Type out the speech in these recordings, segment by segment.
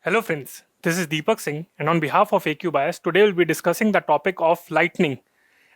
Hello friends, this is Deepak Singh and on behalf of AQ Bias, today we'll be discussing the topic of lightning.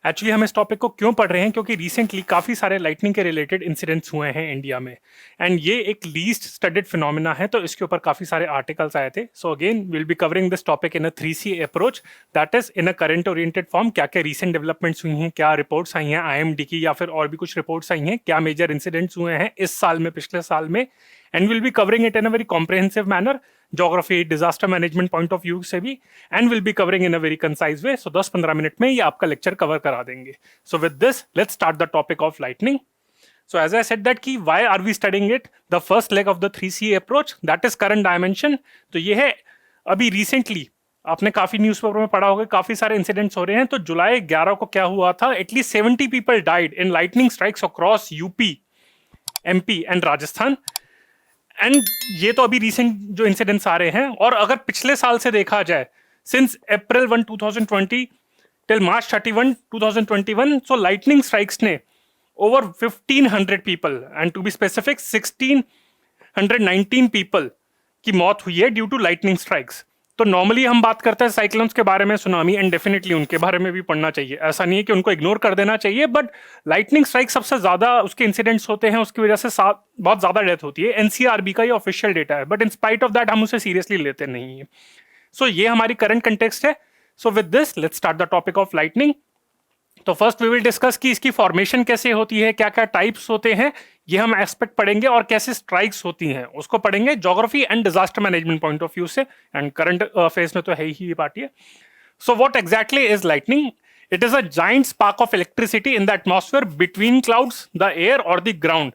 Actually हम इस topic को क्यों पढ़ रहे हैं क्योंकि रिसेंटली काफ़ी सारे लाइटनिंग के रिलेटेड इंसिडेंट्स हुए हैं इंडिया में एंड ये एक लीस्ट स्टडीड फिनोमिना है तो इसके ऊपर काफ़ी सारे आर्टिकल्स आए थे. So again will be covering this topic in a 3C approach, that is in a current oriented form. क्या क्या रिसेंट डेवलपमेंट्स हुई हैं, क्या रिपोर्ट्स आई हैं IMD की या फिर और भी कुछ रिपोर्ट्स आई हैं, क्या मेजर इंसिडेंट्स हुए हैं इस साल में, पिछले साल में, and will be covering it in a very comprehensive manner, geography disaster management point of view से भी, and will be covering in a very concise way. So 10-15 minute में ये आपका लेक्चर कवर करा देंगे. So with this, let's start the topic of lightning. So as I said that कि why are we studying it? The first leg of the 3C approach, that is current dimension. तो ये है अभी recently आपने काफी newspaper में पढ़ा होगा, काफी सारे इंसिडेंट्स हो रहे हैं. तो जुलाई 11 को क्या हुआ था? At least 70 people died in lightning strikes across UP, MP and Rajasthan. And ये तो अभी रिसेंट जो इंसिडेंट्स आ रहे हैं. और अगर पिछले साल से देखा जाए, since April 1, 2020 till March 31, 2021, so lightning strikes ने over 1500 people and to be specific 1619 people की मौत हुई है ड्यू टू लाइटनिंग स्ट्राइक्स. तो नॉर्मली हम बात करते हैं साइक्लोन्स के बारे में, सुनामी, एंड डेफिनेटली उनके बारे में भी पढ़ना चाहिए. ऐसा नहीं है कि उनको इग्नोर कर देना चाहिए, बट लाइटनिंग स्ट्राइक सबसे ज्यादा उसके इंसिडेंट्स होते हैं, उसकी वजह से बहुत ज्यादा डेथ होती है. NCRB का ये ऑफिशियल डेटा है, but in spite of that हम उसे सीरियसली लेते नहीं है. सो ये हमारी करंट कंटेक्स्ट है. So with this, let's start the topic of lightning. तो फर्स्ट वी विल डिस्कस कि इसकी फॉर्मेशन कैसे होती है, क्या क्या टाइप्स होते हैं, ये हम एस्पेक्ट पढ़ेंगे, और कैसे स्ट्राइक्स होती हैं उसको पढ़ेंगे geography and disaster management point of view से, एंड करंट अफेयर्स में तो है ही ये पार्ट है. So what exactly is lightning? It is a giant spark of electricity in the atmosphere between clouds, the air और द ग्राउंड.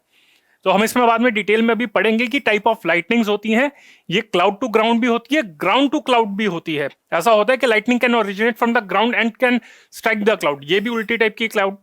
तो हम इसमें बाद में डिटेल में भी पढ़ेंगे कि टाइप ऑफ लाइटनिंग्स होती हैं. ये क्लाउड टू ग्राउंड भी होती है, ग्राउंड टू क्लाउड भी होती है. ऐसा होता है कि lightning can originate from the ground and can strike the cloud. ये भी उल्टी टाइप की क्लाउड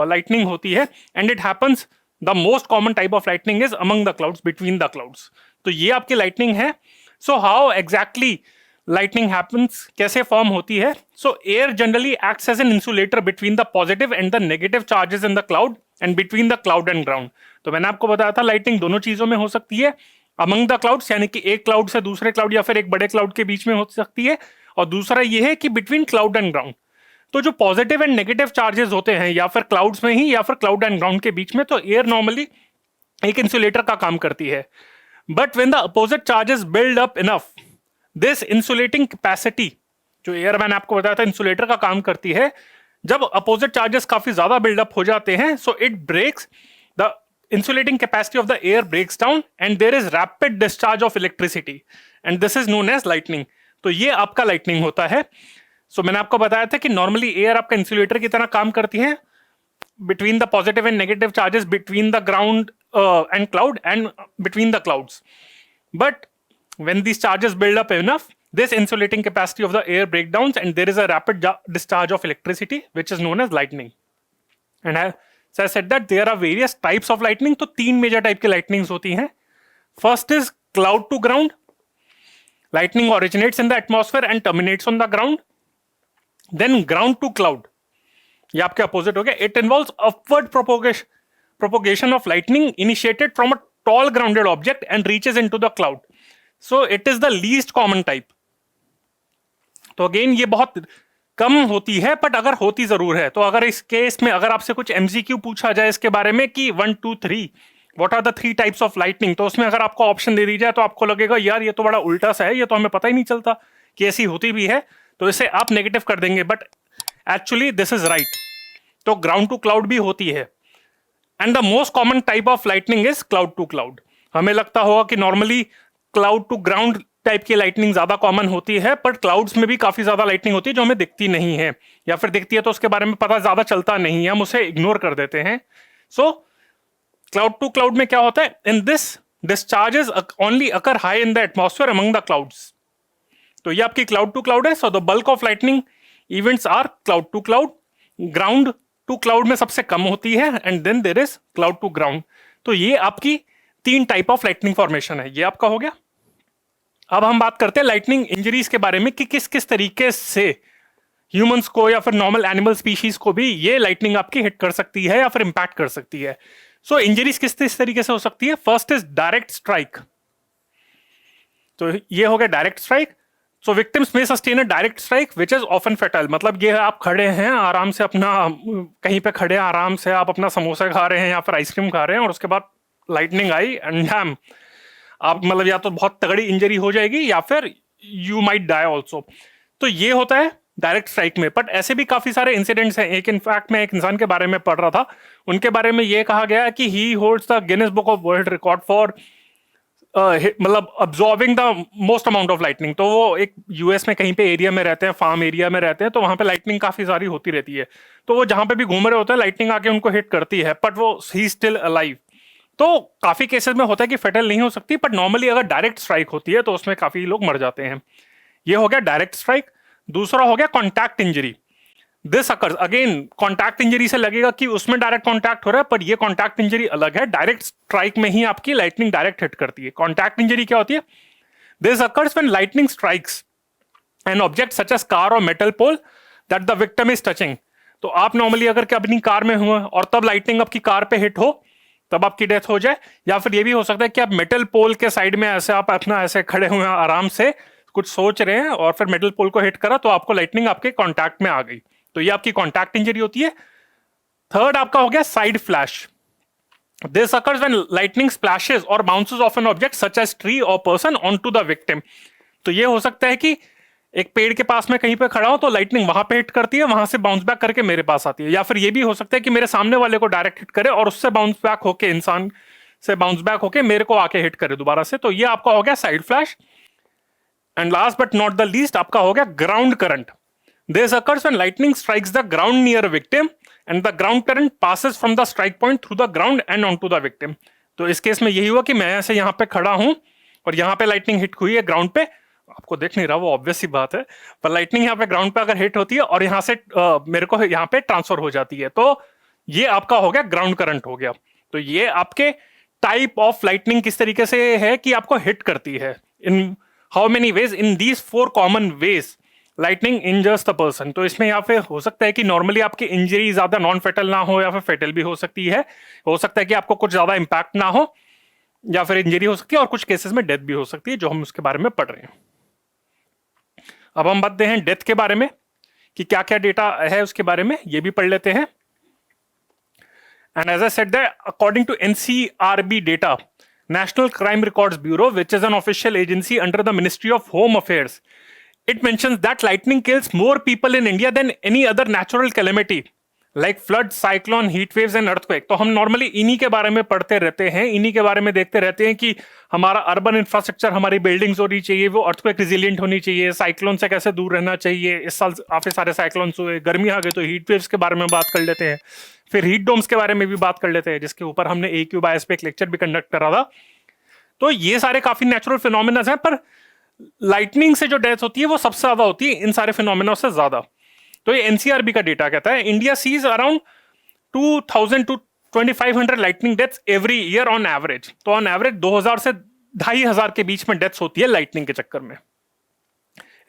लाइटनिंग होती है. And it happens, the most common type of lightning is among the clouds, between the clouds. तो ये आपकी लाइटनिंग है. So how exactly lightning happens, कैसे फॉर्म होती है? So air generally acts as an insulator between the positive and the negative charges in the cloud and between the cloud and ground. तो मैंने आपको बताया था लाइटनिंग दोनों चीजों में हो सकती है. अमंग द क्लाउड्स यानी कि एक क्लाउड से दूसरे क्लाउड या फिर एक बड़े क्लाउड के बीच में हो सकती है, और दूसरा ये है कि बिटवीन क्लाउड एंड ग्राउंड. तो जो पॉजिटिव एंड नेगेटिव चार्जेस होते हैं या फिर क्लाउड्स में ही या फिर क्लाउड एंड ग्राउंड के बीच में, तो एयर नॉर्मली एक इंसुलेटर का काम करती है. But when the opposite charges build up enough, this insulating capacity, जो एयर मैंने आपको बताया था इंसुलेटर का काम करती है, जब अपोजिट चार्जेस काफी ज्यादा बिल्डअप हो जाते हैं, so it breaks the insulating capacity of the air, breaks down and there is rapid discharge of electricity and this is known as lightning. तो ये आपका lightning होता है. So मैंने आपको बताया था कि normally air आपका insulator की तरह काम करती है between the positive and negative charges between the ground and cloud and between the clouds. But when these charges build up enough, this insulating capacity of the air breakdowns and there is a rapid discharge of electricity which is known as lightning. And so I said that there are various types of lightning. तो तीन major type की lightnings होती हैं. First is cloud to ground. Lightning originates in the atmosphere and terminates on the ground. Then ground to cloud. ये आपके opposite हो गया. It involves upward propagation of lightning initiated from a tall grounded object and reaches into the cloud. So it is the least common type. तो again ये बहुत कम होती है, but अगर होती जरूर है. तो अगर इस केस में अगर आपसे कुछ MCQ पूछा जाए इसके बारे में कि 1, 2, 3 what are the 3 types of lightning, तो उसमें अगर आपको ऑप्शन दे दी जाए तो आपको लगेगा यार ये तो बड़ा उल्टा सा है, ये तो हमें पता ही नहीं चलता कि ऐसी होती भी है, तो इसे आप नेगेटिव कर देंगे. But actually this is right. तो ग्राउंड टू क्लाउड भी होती है. And the most common type of lightning is cloud to cloud. हमें लगता होगा कि normally cloud to ground type की लाइटनिंग ज्यादा कॉमन होती है, पर क्लाउड्स में भी काफी ज्यादा लाइटनिंग होती है जो हमें दिखती नहीं है, या फिर दिखती है तो उसके बारे में पता ज्यादा चलता नहीं है, हम उसे इग्नोर कर देते हैं. सो क्लाउड टू क्लाउड में क्या होता है? In this discharges only occur high in the atmosphere among the clouds. तो ये आपकी क्लाउड टू क्लाउड है. So the bulk of lightning events are cloud to cloud. Ground to cloud में सबसे कम होती है, and then there is cloud to ground. तो ये आपकी 3 टाइप ऑफ लाइटनिंग फॉर्मेशन है. ये आपका हो गया. अब हम बात करते हैं लाइटनिंग इंजरीज के बारे में कि किस किस तरीके से ह्यूमंस को या फिर नॉर्मल एनिमल स्पीशीज को भी ये लाइटनिंग आपकी हिट कर सकती है या फिर इंपैक्ट कर सकती है. सो इंजरीज किस किस तरीके से हो सकती है? First is direct strike. तो ये हो गया डायरेक्ट स्ट्राइक। सो विक्टिम्स में sustain a direct strike which is often fatal, मतलब ये है आप खड़े हैं आराम से अपना, कहीं पे खड़े आराम से आप अपना समोसा खा रहे हैं या फिर आइसक्रीम खा रहे हैं और उसके बाद लाइटनिंग आई एंड डैम, आप मतलब या तो बहुत तगड़ी इंजरी हो जाएगी या फिर यू माइट डाई ऑल्सो। तो ये होता है डायरेक्ट स्ट्राइक में। बट ऐसे भी काफी सारे इंसिडेंट्स हैं। एक इनफैक्ट मैं एक इंसान के बारे में पढ़ रहा था, उनके बारे में ये कहा गया है कि he holds the Guinness book of world record for मतलब absorbing the most amount of lightning. तो वो एक यूएस में कहीं पे एरिया में रहते हैं, फार्म एरिया में रहते हैं, तो वहां पे लाइटनिंग काफी सारी होती रहती है। तो वो जहां पे भी घूम रहे होते हैं लाइटनिंग आके उनको हिट करती है, बट वो ही स्टिल अलाइव। तो काफी केसेस में होता है कि फेटल नहीं हो सकती, बट नॉर्मली अगर डायरेक्ट स्ट्राइक होती है तो उसमें काफी लोग मर जाते हैं। ये हो गया डायरेक्ट स्ट्राइक। दूसरा हो गया contact injury. This occurs again, contact injury से लगेगा कि उसमें डायरेक्ट कॉन्टैक्ट हो रहा है, पर ये कॉन्टैक्ट इंजरी अलग है। डायरेक्ट स्ट्राइक में ही आपकी लाइटनिंग डायरेक्ट हिट करती है। कॉन्टैक्ट इंजरी क्या होती है? This occurs when lightning strikes an object such as car और metal pole that the victim is touching. तो आप नॉर्मली अगर कि अपनी कार में हुए और तब लाइटनिंग आपकी कार पे हिट हो, तब आपकी डेथ हो जाए। या फिर ये भी हो सकता है कि आप मेटल पोल के साइड में ऐसे आप अपना ऐसे खड़े हुए हैं आराम से कुछ सोच रहे हैं और फिर मेटल पोल को हिट करा तो आपको लाइटनिंग आपके कॉन्टैक्ट में आ गई, तो ये आपकी कॉन्टैक्ट इंजरी होती है। थर्ड आपका हो गया side flash. This occurs when lightning splashes और bounces off an object such as tree और पर्सन ऑनटू द विक्टिम। तो ये हो सकता है कि एक पेड़ के पास में कहीं पे खड़ा हो तो लाइटनिंग वहां पे हिट करती है, वहां से बाउंस बैक करके मेरे पास आती है। या फिर ये भी हो सकता है कि मेरे सामने वाले को डायरेक्ट हिट करे और उससे बाउंस बैक होके, इंसान से बाउंस बैक होके मेरे को आके हिट करे दोबारा से। तो ये आपका हो गया side flash. And last but not the least आपका हो गया ground current. This occurs when lightning strikes the ground near victim and the ground current passes from the strike point through the ground and on to the victim. तो इस case में यही हुआ कि मैं ऐसे यहाँ पे खड़ा हूं और यहाँ पे लाइटनिंग हिट हुई है ग्राउंड पे, आपको देख नहीं रहा वो ऑब्वियस सी बात है, पर लाइटनिंग यहाँ पे ग्राउंड पे अगर हिट होती है और यहाँ से मेरे को यहाँ पे ट्रांसफर हो जाती है, तो ये आपका हो गया ग्राउंड करंट हो गया। तो ये आपके टाइप ऑफ लाइटनिंग किस तरीके से है कि आपको हिट करती है, in how many ways, in these 4 common veg lightning इंजर्स the person. तो इसमें यहाँ पे हो सकता है कि नॉर्मली आपकी इंजरी ज्यादा नॉन फेटल ना हो या फिर फेटल भी हो सकती है। हो सकता है कि आपको कुछ ज्यादा इंपैक्ट ना हो या फिर इंजरी हो सकती है, और कुछ केसेस में डेथ भी हो सकती है, जो हम उसके बारे में पढ़ रहे हैं। अब हम बात हैं डेथ के बारे में कि क्या क्या डेटा है उसके बारे में, ये भी पढ़ लेते हैं। And as I said that according to NCRB data, National Crime Records Bureau, which is an official agency under the Ministry of Home Affairs, it mentions that lightning kills more people in India than any other natural calamity like flood, cyclone, heat waves and earthquake। तो हम normally इन्हीं के बारे में पढ़ते रहते हैं, इन्हीं के बारे में देखते रहते हैं कि हमारा अर्बन इंफ्रास्ट्रक्चर, हमारी बिल्डिंग्स होनी चाहिए, वो अर्थक्वेक रिजिलियंट होनी चाहिए, साइक्लोन से कैसे दूर रहना चाहिए। इस साल काफी सारे साइक्लोन्स हुए, गर्मी आ गई तो हीट वेव्स के बारे में बात कर लेते हैं, फिर हीट डोम्स के बारे में भी बात कर लेते हैं, जिसके ऊपर हमने AQ बायस पे एक लेक्चर भी कंडक्ट करा था। तो ये सारे काफी नेचुरल फिनोमिना हैं, पर लाइटनिंग से जो डेथ होती है वो सबसे ज्यादा होती है इन सारे फिनोमिना से ज्यादा। तो ये एनसीआरबी का डेटा कहता है India sees around 2000 to 2500 lightning deaths every year on average. तो ऑन एवरेज 2000 से 2500 के बीच में डेथ्स होती है लाइटनिंग के चक्कर में।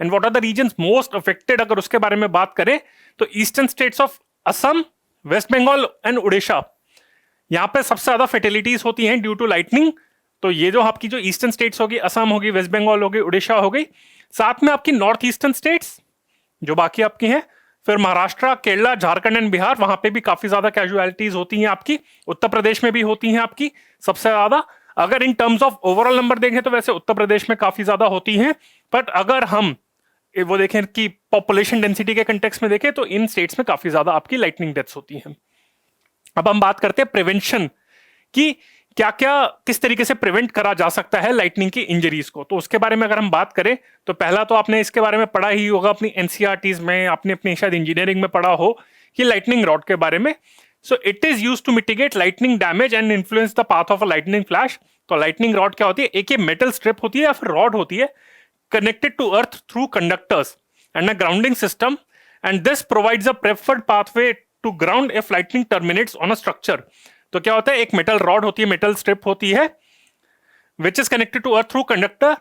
And what are the regions most affected, अगर उसके बारे में बात करें तो eastern states of Assam, West Bengal and Orissa, यहां पे सबसे ज्यादा फेटिलिटीज होती हैं ड्यू टू लाइटनिंग। तो ये जो आपकी जो ईस्टर्न स्टेट्स होगी, असम होगी, वेस्ट बंगाल होगी, उड़ीसा हो गई, साथ में आपकी नॉर्थ ईस्टर्न स्टेट्स जो बाकी आपकी हैं, फिर महाराष्ट्र, केरला, झारखंड एंड बिहार, वहां पे भी काफी ज्यादा कैजुअलिटीज होती हैं आपकी। उत्तर प्रदेश में भी होती हैं आपकी सबसे ज्यादा। अगर in terms of overall number देखें तो वैसे उत्तर प्रदेश में काफी ज्यादा होती हैं, बट अगर हम वो देखें कि पॉपुलेशन डेंसिटी के कंटेक्स्ट में देखें तो इन स्टेट्स में काफी ज्यादा आपकी लाइटनिंग डेथ्स होती हैं। अब हम बात करते हैं प्रिवेंशन की, क्या क्या किस तरीके से प्रिवेंट करा जा सकता है लाइटनिंग की इंजरीज को। तो उसके बारे में अगर हम बात करें तो पहला तो आपने इसके बारे में पढ़ा ही होगा अपनी एनसीईआरटीज में, आपने अपनी शायद इंजीनियरिंग में पढ़ा हो कि लाइटनिंग रॉड के बारे में। So it is used to mitigate lightning damage and influence the path of a lightning flash. तो लाइटनिंग रॉड क्या होती है? एक ये मेटल स्ट्रिप होती है या फिर रॉड होती है connected to earth through conductors and a grounding system, and this provides a preferred pathway to ground if lightning terminates on a structure. तो क्या होता है? एक मेटल रॉड होती है, मेटल स्ट्रिप होती है, which is connected to earth through conductor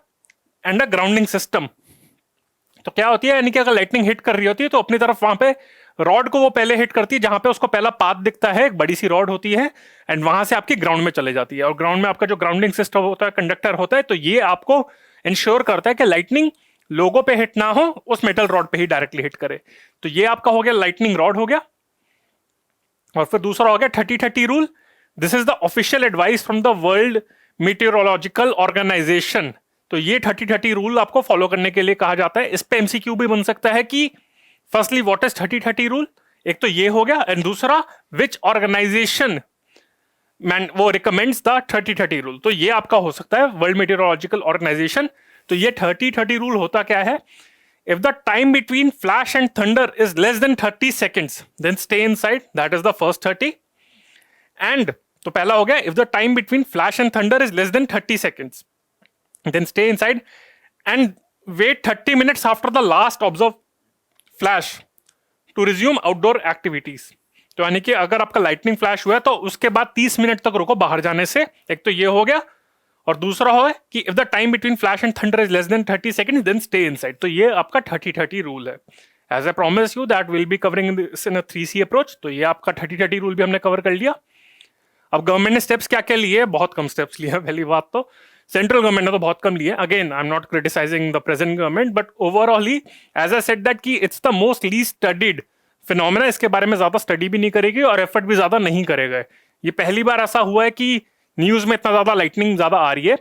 and a grounding system. तो क्या होती है, यानी कि अगर लाइटनिंग हिट कर रही होती है तो अपनी तरफ वहां पे रॉड को वो पहले हिट करती है, जहां पे उसको पहला पाथ दिखता है, एक बड़ी सी रॉड होती है, एंड वहां से आपकी ग्राउंड में चले जाती है। और ग्राउंड में आपका जो ग्राउंडिंग सिस्टम होता है, कंडक्टर होता है, तो ये आपको इंश्योर करता है कि लाइटनिंग लोगों पे हिट ना हो, उस मेटल रॉड पे ही डायरेक्टली हिट करे। तो ये आपका हो गया लाइटनिंग रॉड हो गया। और फिर दूसरा हो गया 30-30 rule. This is the official advice from the World Meteorological Organization. तो ये 30-30 रूल आपको फॉलो करने के लिए कहा जाता है। इस पे एमसीक्यू भी बन सकता है कि फर्स्टली व्हाट इज 30-30 रूल, एक तो ये हो गया, एंड दूसरा विच ऑर्गेनाइजेशन वो रिकमेंड्स द 30-30 रूल। तो ये आपका हो सकता है वर्ल्ड मीटेरोलॉजिकल ऑर्गेनाइजेशन। तो ये 30-30 रूल होता क्या है? If the time between flash and thunder is less than 30 seconds then stay inside, that is the first 30। And तो पहला हो गया, if the time between flash and thunder is less than 30 seconds then stay inside and wait 30 minutes after the last observe flash to resume outdoor activities. तो यानी कि अगर आपका lightning flash हुआ है तो उसके बाद 30 मिनट तक रुको बाहर जाने से। एक तो ये हो गया, और दूसरा हो है कि if the time between flash and thunder is less than 30 seconds then stay inside. तो ये आपका 30-30 रूल है। As I promise you that will be covering this in a 3C approach. तो ये आपका 30-30 रूल भी हमने कवर कर लिया। अब गवर्नमेंट ने स्टेप्स क्या क्या लिए? बहुत कम स्टेप्स लिए। पहली बात तो सेंट्रल गवर्नमेंट ने तो बहुत कम लिए। Again I am not criticising the present government, but overall he as I said that कि it's the most least studied phenomena. इसके बारे में ज्यादा स्टडी भी नहीं करेगी और एफर्ट भी ज्यादा नहीं करेगा। ये पहली बार ऐसा हुआ है कि न्यूज में इतना ज्यादा लाइटनिंग ज्यादा आ रही है।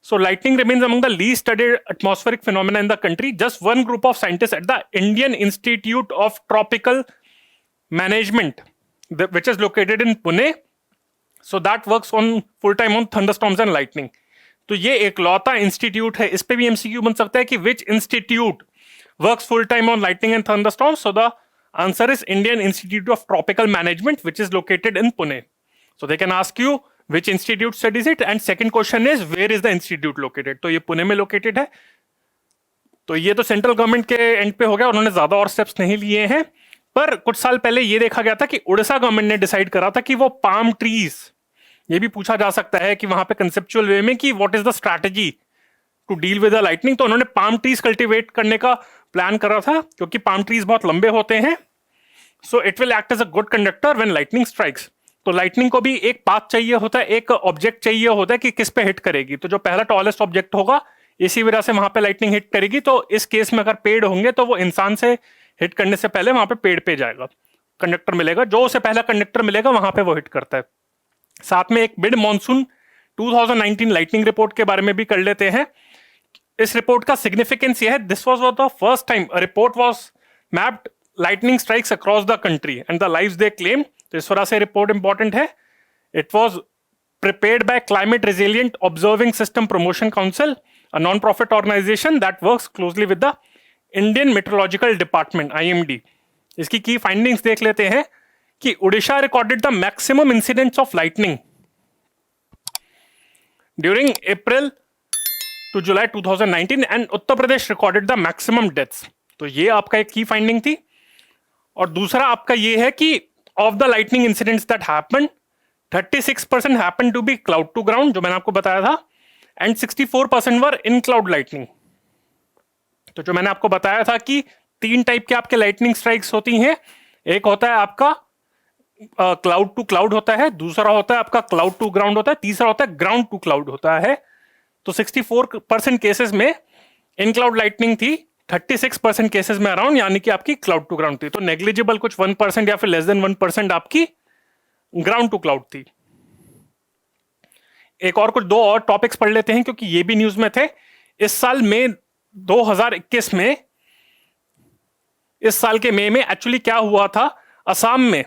So lightning remains among the least studied atmospheric phenomena in the country. Just one group of scientist at the Indian Institute of Tropical Management which is located in Pune, so that works on full time on thunderstorms and lightning। तो ये एकलौता institute है। इस पे भी MCQ बन सकता है कि which institute works full time on lightning and thunderstorms. So the answer is Indian Institute of Tropical Management which is located in Pune. So they can ask you which institute studies it, and second question is where is the institute located. तो ये पुणे में located है। तो ये तो central government के and पे हो गया, उन्होंने ज्यादा और स्टेप्स नहीं लिए हैं। पर कुछ साल पहले ये देखा गया था कि उड़ीसा गवर्नमेंट ने डिसाइड करा था कि वो पाम ट्रीज, ये भी पूछा जा सकता है कि वहां पे कंसेप्चुअल वे में कि what is the strategy to deal with the lightning. तो उन्होंने पाम ट्रीज कल्टीवेट करने का प्लान करा था, क्योंकि पाम ट्रीज बहुत लंबे होते हैं। So it will act as a good conductor when lightning strikes. तो लाइटनिंग को भी एक पाथ चाहिए होता है, एक ऑब्जेक्ट चाहिए होता है कि किस पे हिट करेगी। तो जो पहला टॉलेस्ट ऑब्जेक्ट होगा, इसी वजह से वहां पे लाइटनिंग हिट करेगी। तो इस केस में अगर पेड़ होंगे तो वो इंसान से हिट करने से पहले वहां पे पेड़ पे जाएगा, कंडक्टर मिलेगा, जो उसे पहला कंडक्टर मिलेगा वहां पे वो हिट करता है। साथ में एक मिड मॉनसून 2019 लाइटनिंग रिपोर्ट के बारे में भी कर लेते हैं। इस रिपोर्ट का सिग्निफिकेंस ये है, this was the first time a report was mapped lightning strikes across the country and the lives they claim. तो इस वजह से रिपोर्ट इंपॉर्टेंट है। It was prepared by Climate Resilient Observing System Promotion Council, a non-profit organization that works closely with the Indian Meteorological Department (IMD). इसकी की findings देख लेते हैं कि Orissa recorded the maximum incidents of lightning during April to July 2019 and Uttar Pradesh recorded the maximum deaths. तो ये आपका एक की फाइंडिंग थी। और दूसरा आपका ये है कि of the lightning incidents that happened 36% happen to be cloud to ground, जो मैंने आपको बताया था, and 64% were in cloud lightning. तो जो मैंने आपको बताया था कि 3 टाइप के आपके लाइटनिंग स्ट्राइक्स होती हैं। एक होता है आपका क्लाउड टू क्लाउड होता है, दूसरा होता है आपका क्लाउड टू ग्राउंड होता है, तीसरा होता है ग्राउंड टू क्लाउड होता है। तो 64% केसेस में इन क्लाउड लाइटनिंग थी, 36% केसेस में अराउंड यानी कि आपकी क्लाउड टू ग्राउंड थी। तो नेग्लिजिबल कुछ 1% या फिर लेस देन 1% आपकी ग्राउंड टू क्लाउड थी। एक और कुछ 2 और टॉपिक्स पढ़ लेते हैं क्योंकि ये भी न्यूज में थे। इस साल में 2021 में, इस साल के मई में एक्चुअली क्या हुआ था, असम में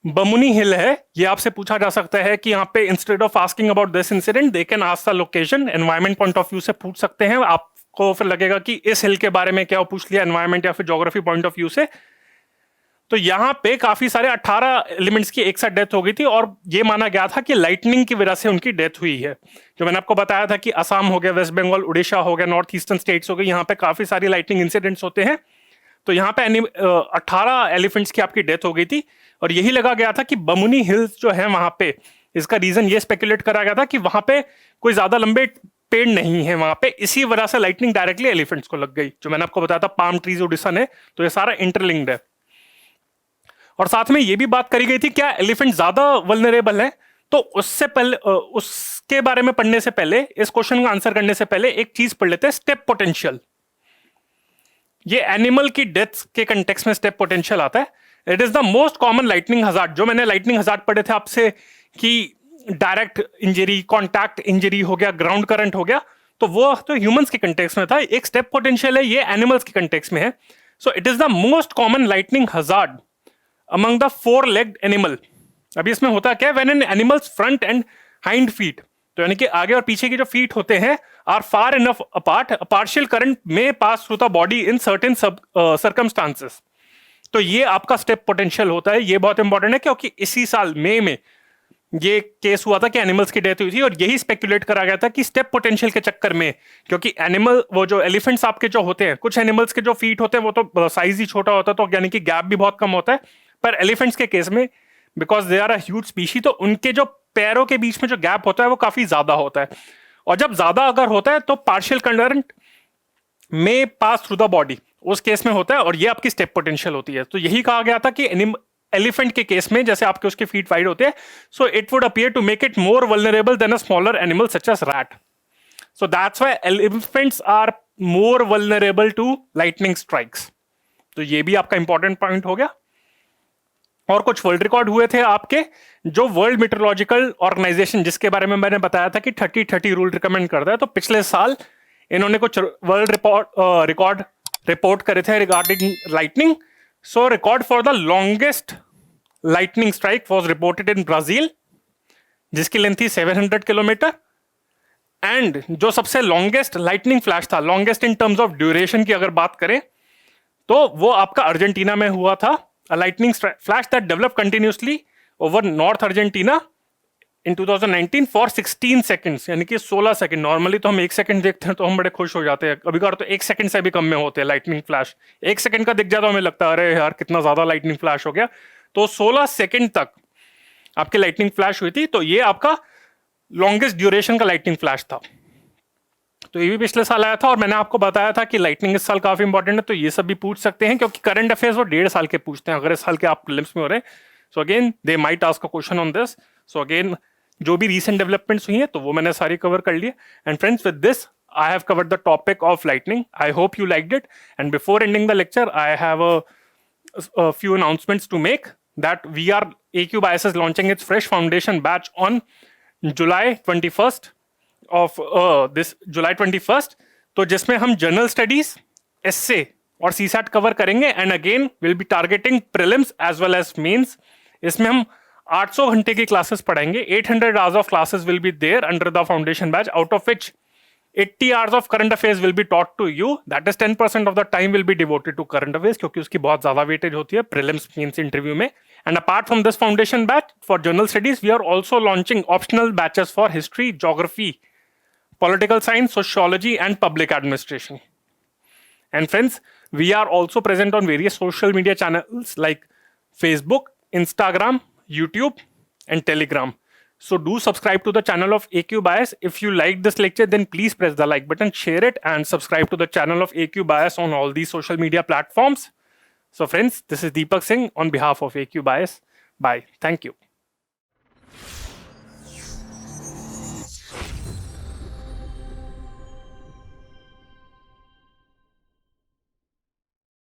बमुनी हिल है। ये आपसे पूछा जा सकता है कि यहाँ पे instead of asking about this incident they can ask the location. Environment point of view से पूछ सकते हैं, आपको फिर लगेगा कि इस हिल के बारे में क्या पूछ लिया एनवायरमेंट या फिर ज्योग्राफी पॉइंट ऑफ व्यू से। तो यहाँ पे काफी सारे 18 एलिमेंट्स की एक साथ डेथ हो गई थी और ये माना गया था कि लाइटनिंग की वजह से उनकी डेथ हुई है। जो मैंने आपको बताया था कि असम हो गया, वेस्ट बंगाल, उड़ीसा हो गया, नॉर्थ ईस्टर्न स्टेट्स हो गए, यहाँ पे काफी सारी लाइटनिंग इंसिडेंट्स होते हैं। तो यहाँ पे 18 एलिफेंट्स की आपकी डेथ हो गई थी और यही लगा गया था कि बमुनी हिल्स जो है वहां पे, इसका रीजन ये स्पेकुलेट करा गया था कि वहां पे कोई ज्यादा लंबे पेड़ नहीं है वहां पे, इसी वजह से लाइटनिंग डायरेक्टली एलिफेंट्स को लग गई। जो मैंने आपको बताया था पाम ट्रीज उड़ीसा ने, तो ये सारा इंटरलिंक्ड है। और साथ में ये भी बात करी गई थी क्या एलिफेंट ज्यादा वल्नरेबल है, तो उससे पहले उसके बारे में पढ़ने से पहले, इस क्वेश्चन का आंसर करने से पहले एक चीज पढ़ लेते हैं, स्टेप पोटेंशियल। ये एनिमल की डेथ के कंटेक्स्ट में स्टेप पोटेंशियल आता है। It is the most common lightning hazard. जो मैंने लाइटनिंग हजार्ड पढ़े थे आपसे कि डायरेक्ट इंजरी, कॉन्टैक्ट इंजरी हो गया, ग्राउंड करंट हो गया, तो वो तो ह्यूमंस के कंटेक्स्ट में था। एक स्टेप पोटेंशियल है, ये एनिमल्स के कंटेक्स्ट में है। सो it is the most common lightning hazard among the 4-legged animal. अभी इसमें होता क्या है, when an animals front end hind feet, तो यानी कि आगे और पीछे की जो फीट होते हैं, are far enough apart, a partial current में pass through the body in certain circumstances. तो ये आपका स्टेप पोटेंशियल होता है। ये बहुत इंपॉर्टेंट है क्योंकि इसी साल मई में ये केस हुआ था कि एनिमल्स की डेथ हुई थी, और यही स्पेकुलेट करा गया था कि स्टेप पोटेंशियल के चक्कर में, क्योंकि एनिमल, वो जो एलिफेंट्स आपके जो होते हैं, कुछ एनिमल्स के जो फीट होते हैं वो तो साइज ही छोटा होता है, तो यानी कि गैप भी बहुत कम होता है। पर एलिफेंट्स के केस में, because they are a huge species, तो उनके जो पैरों के बीच में जो गैप होता है वो काफी ज्यादा होता है, और जब ज्यादा अगर होता है तो पार्शियल करंट में पास थ्रू द बॉडी, उस केस में होता है, और ये आपकी स्टेप पोटेंशियल होती है। तो यही कहा गया था कि एलिफेंट के केस में जैसे आपके उसके फीट वाइड होते हैं, so it would appear to make it more vulnerable than a smaller animal such as rat. So that's why elephants are more vulnerable to lightning strikes. तो ये भी आपका इंपॉर्टेंट पॉइंट हो गया। और कुछ वर्ल्ड रिकॉर्ड हुए थे आपके, जो वर्ल्ड मीटरोलॉजिकल ऑर्गेनाइजेशन, जिसके बारे में मैंने बताया था कि 30-30 रूल रिकमेंड करता है, तो पिछले साल इन्होंने कुछ वर्ल्ड रिकॉर्ड रिपोर्ट करे थे regarding lightning. So record for the longest lightning strike was reported in Brazil, जिसकी लेंथ थी 700 किलोमीटर। एंड जो सबसे लॉन्गेस्ट लाइटनिंग फ्लैश था, longest in terms of duration की अगर बात करें, तो वो आपका अर्जेंटीना में हुआ था। A lightning flash that developed continuously over North Argentina in 2019 for 16 seconds, यानी कि 16 सेकंड। नॉर्मली तो हम 1 सेकंड देखते हैं तो हम बड़े खुश हो जाते हैं, कभी कभार तो 1 सेकंड से भी कम में होते हैं लाइटनिंग फ्लैश। 1 सेकंड का दिख जाता तो हमें लगता है अरे यार कितना ज्यादा लाइटनिंग फ्लैश हो गया। तो 16 सेकंड तक आपकी लाइटनिंग फ्लैश हुई थी, तो ये आपका लॉन्गेस्ट ड्यूरेशन का लाइटनिंग फ्लैश था। तो ये भी पिछले साल आया था, और मैंने आपको बताया था कि लाइटनिंग इस साल काफी इंपॉर्टेंट है, तो ये सब भी पूछ सकते हैं, क्योंकि करंट अफेयर्स वो 1.5 साल के पूछते हैं अगर इस साल के आप प्रीलिम्स में हो रहे हैं। So again they might ask a question on this. So again जो भी रीसेंट डेवलपमेंट्स हुई हैं तो वो मैंने सारी कवर कर लिए। And friends, with this I have covered the topic of lightning. I hope you liked it, and before ending the lecture I have a few announcements to make, that we are AQ Bias is launching its fresh foundation batch on July 21st of this July 21st, तो जिसमें हम general studies, essay और CSAT cover करेंगे, and again will be targeting prelims as well as mains. इसमें हम 800 घंटे की classes पढ़ाएंगे। 800 hours of classes will be there under the foundation batch, out of which 80 hours of current affairs will be taught to you. That is 10% of the time will be devoted to current affairs, क्योंकि उसकी बहुत ज्यादा weightage होती है prelims mains interview में। And apart from this foundation batch for general studies, we are also launching optional batches for history, geography, political science, sociology, and public administration. And friends, we are also present on various social media channels like Facebook, Instagram, YouTube, and Telegram. So do subscribe to the channel of AQ Bias. If you like this lecture, then please press the like button, share it, and subscribe to the channel of AQ Bias on all these social media platforms. So friends, this is Deepak Singh on behalf of AQ Bias. Bye. Thank you.